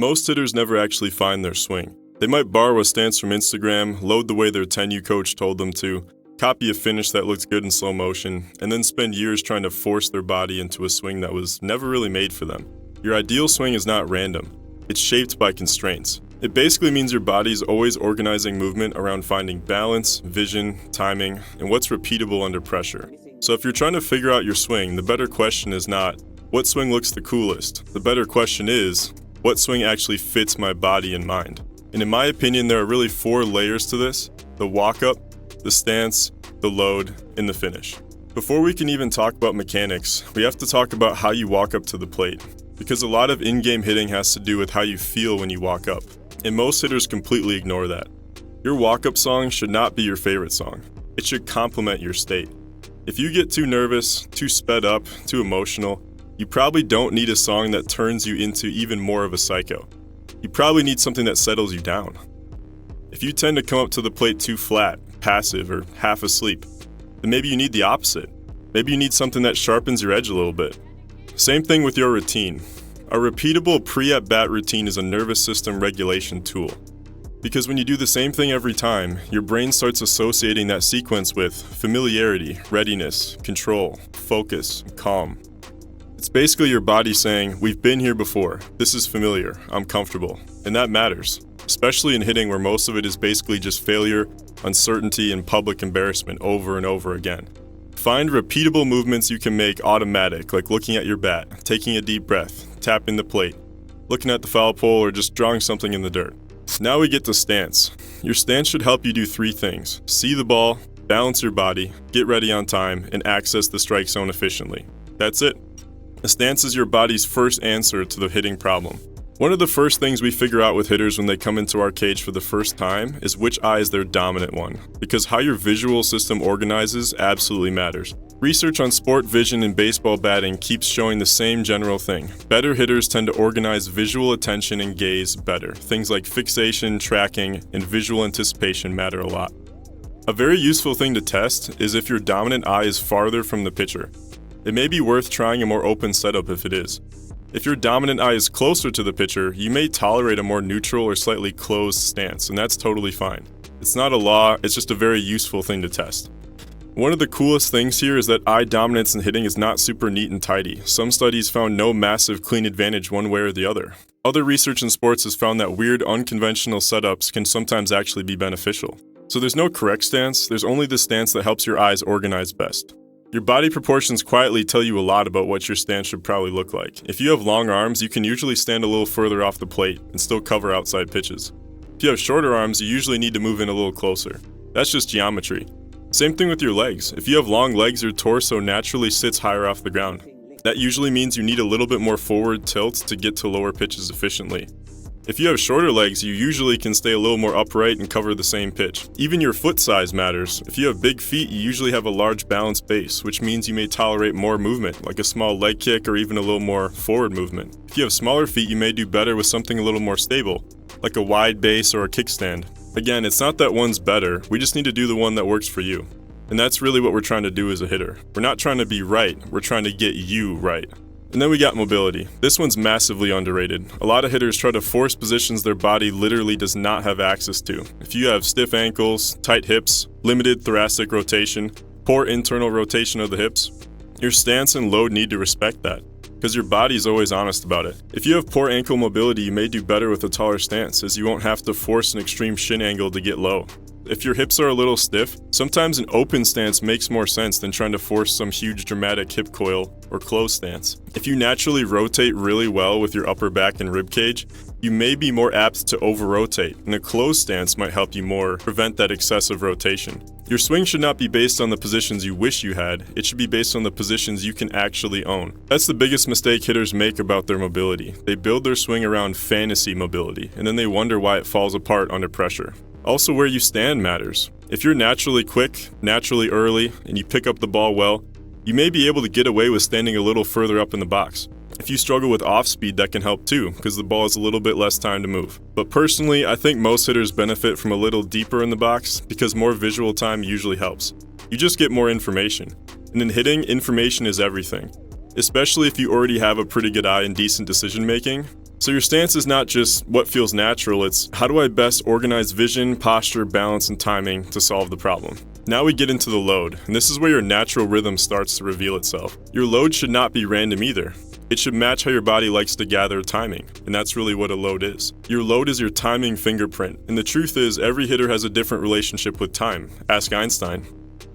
Most hitters never actually find their swing. They might borrow a stance from Instagram, load the way their 10U coach told them to, copy a finish that looks good in slow motion, and then spend years trying to force their body into a swing that was never really made for them. Your ideal swing is not random. It's shaped by constraints. It basically means your body is always organizing movement around finding balance, vision, timing, and what's repeatable under pressure. So if you're trying to figure out your swing, the better question is not, what swing looks the coolest? The better question is, what swing actually fits my body and mind? And in my opinion, there are really 4 layers to this: the walk-up, the stance, the load, and the finish. Before we can even talk about mechanics, we have to talk about how you walk up to the plate, because a lot of in-game hitting has to do with how you feel when you walk up, and most hitters completely ignore that. Your walk-up song should not be your favorite song. It should complement your state. If you get too nervous, too sped up, too emotional, you probably don't need a song that turns you into even more of a psycho. You probably need something that settles you down. If you tend to come up to the plate too flat, passive, or half asleep, then maybe you need the opposite. Maybe you need something that sharpens your edge a little bit. Same thing with your routine. A repeatable pre-at-bat routine is a nervous system regulation tool. Because when you do the same thing every time, your brain starts associating that sequence with familiarity, readiness, control, focus, and calm. It's basically your body saying, we've been here before, this is familiar, I'm comfortable. And that matters, especially in hitting where most of it is basically just failure, uncertainty, and public embarrassment over and over again. Find repeatable movements you can make automatic, like looking at your bat, taking a deep breath, tapping the plate, looking at the foul pole, or just drawing something in the dirt. Now we get to stance. Your stance should help you do 3 things: see the ball, balance your body, get ready on time, and access the strike zone efficiently. That's it. A stance is your body's first answer to the hitting problem. One of the first things we figure out with hitters when they come into our cage for the first time is which eye is their dominant one, because how your visual system organizes absolutely matters. Research on sport vision and baseball batting keeps showing the same general thing. Better hitters tend to organize visual attention and gaze better. Things like fixation, tracking, and visual anticipation matter a lot. A very useful thing to test is if your dominant eye is farther from the pitcher. It may be worth trying a more open setup if it is. If your dominant eye is closer to the pitcher, you may tolerate a more neutral or slightly closed stance, and that's totally fine. It's not a law, it's just a very useful thing to test. One of the coolest things here is that eye dominance in hitting is not super neat and tidy. Some studies found no massive clean advantage one way or the other. Other research in sports has found that weird, unconventional setups can sometimes actually be beneficial. So there's no correct stance, there's only the stance that helps your eyes organize best. Your body proportions quietly tell you a lot about what your stance should probably look like. If you have long arms, you can usually stand a little further off the plate and still cover outside pitches. If you have shorter arms, you usually need to move in a little closer. That's just geometry. Same thing with your legs. If you have long legs, your torso naturally sits higher off the ground. That usually means you need a little bit more forward tilt to get to lower pitches efficiently. If you have shorter legs, you usually can stay a little more upright and cover the same pitch. Even your foot size matters. If you have big feet, you usually have a large balanced base, which means you may tolerate more movement, like a small leg kick or even a little more forward movement. If you have smaller feet, you may do better with something a little more stable, like a wide base or a kickstand. Again, it's not that one's better, we just need to do the one that works for you. And that's really what we're trying to do as a hitter. We're not trying to be right, we're trying to get you right. And then we got mobility. This one's massively underrated. A lot of hitters try to force positions their body literally does not have access to. If you have stiff ankles, tight hips, limited thoracic rotation, poor internal rotation of the hips, your stance and load need to respect that, because your body's always honest about it. If you have poor ankle mobility, you may do better with a taller stance, as you won't have to force an extreme shin angle to get low. If your hips are a little stiff, sometimes an open stance makes more sense than trying to force some huge dramatic hip coil or closed stance. If you naturally rotate really well with your upper back and rib cage, you may be more apt to over-rotate, and a closed stance might help you more prevent that excessive rotation. Your swing should not be based on the positions you wish you had, it should be based on the positions you can actually own. That's the biggest mistake hitters make about their mobility. They build their swing around fantasy mobility, and then they wonder why it falls apart under pressure. Also, where you stand matters. If you're naturally quick, naturally early, and you pick up the ball well, you may be able to get away with standing a little further up in the box. If you struggle with off-speed, that can help too, because the ball has a little bit less time to move. But personally, I think most hitters benefit from a little deeper in the box, because more visual time usually helps. You just get more information. And in hitting, information is everything. Especially if you already have a pretty good eye and decent decision making, So your stance is not just what feels natural, it's how do I best organize vision, posture, balance, and timing to solve the problem. Now we get into the load, and this is where your natural rhythm starts to reveal itself. Your load should not be random either. It should match how your body likes to gather timing, and that's really what a load is. Your load is your timing fingerprint, and the truth is every hitter has a different relationship with time. Ask Einstein.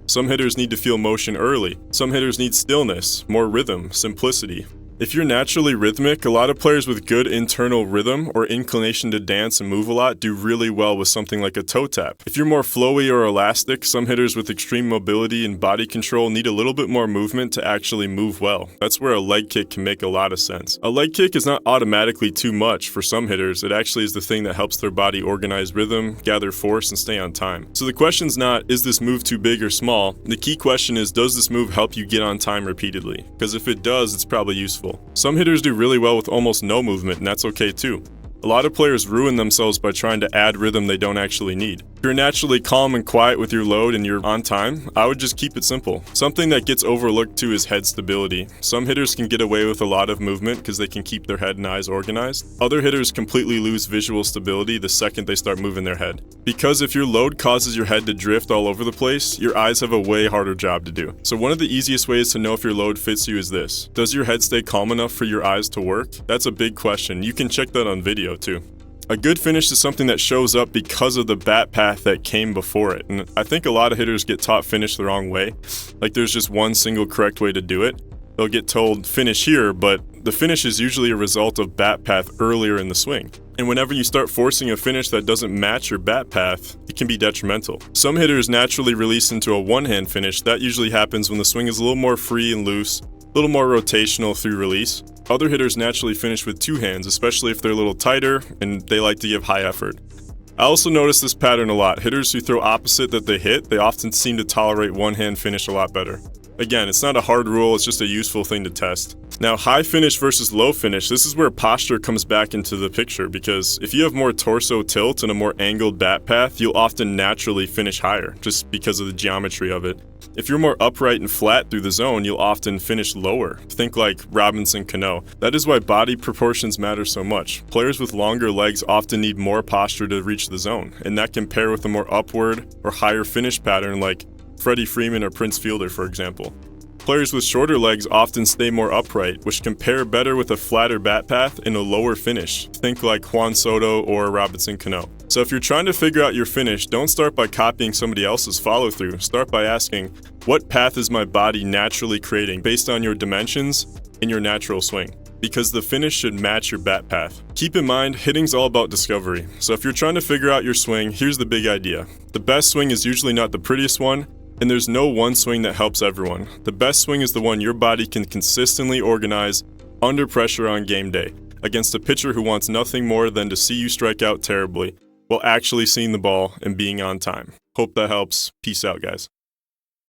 Some hitters need to feel motion early. Some hitters need stillness, more rhythm, simplicity. If you're naturally rhythmic, a lot of players with good internal rhythm or inclination to dance and move a lot do really well with something like a toe tap. If you're more flowy or elastic, some hitters with extreme mobility and body control need a little bit more movement to actually move well. That's where a leg kick can make a lot of sense. A leg kick is not automatically too much for some hitters. It actually is the thing that helps their body organize rhythm, gather force, and stay on time. So the question's not, is this move too big or small? The key question is, does this move help you get on time repeatedly? Because if it does, it's probably useful. Some hitters do really well with almost no movement, and that's okay too. A lot of players ruin themselves by trying to add rhythm they don't actually need. If you're naturally calm and quiet with your load and you're on time, I would just keep it simple. Something that gets overlooked too is head stability. Some hitters can get away with a lot of movement because they can keep their head and eyes organized. Other hitters completely lose visual stability the second they start moving their head. Because if your load causes your head to drift all over the place, your eyes have a way harder job to do. So one of the easiest ways to know if your load fits you is this. Does your head stay calm enough for your eyes to work? That's a big question. You can check that on video too. A good finish is something that shows up because of the bat path that came before it. And I think a lot of hitters get taught finish the wrong way. Like there's just one single correct way to do it. They'll get told finish here, but the finish is usually a result of bat path earlier in the swing. And whenever you start forcing a finish that doesn't match your bat path, it can be detrimental. Some hitters naturally release into a one-hand finish. That usually happens when the swing is a little more free and loose, a little more rotational through release. Other hitters naturally finish with two hands, especially if they're a little tighter and they like to give high effort. I also notice this pattern a lot. Hitters who throw opposite that they hit, they often seem to tolerate one-hand finish a lot better. Again, it's not a hard rule, it's just a useful thing to test. Now, high finish versus low finish, this is where posture comes back into the picture, because if you have more torso tilt and a more angled bat path, you'll often naturally finish higher, just because of the geometry of it. If you're more upright and flat through the zone, you'll often finish lower. Think like Robinson Cano. That is why body proportions matter so much. Players with longer legs often need more posture to reach the zone, and that can pair with a more upward or higher finish pattern like Freddie Freeman or Prince Fielder, for example. Players with shorter legs often stay more upright, which can pair better with a flatter bat path and a lower finish. Think like Juan Soto or Robinson Cano. So if you're trying to figure out your finish, don't start by copying somebody else's follow-through. Start by asking, what path is my body naturally creating based on your dimensions and your natural swing? Because the finish should match your bat path. Keep in mind, hitting's all about discovery. So if you're trying to figure out your swing, here's the big idea. The best swing is usually not the prettiest one, and there's no one swing that helps everyone. The best swing is the one your body can consistently organize under pressure on game day, against a pitcher who wants nothing more than to see you strike out terribly, while actually seeing the ball and being on time. Hope that helps. Peace out, guys.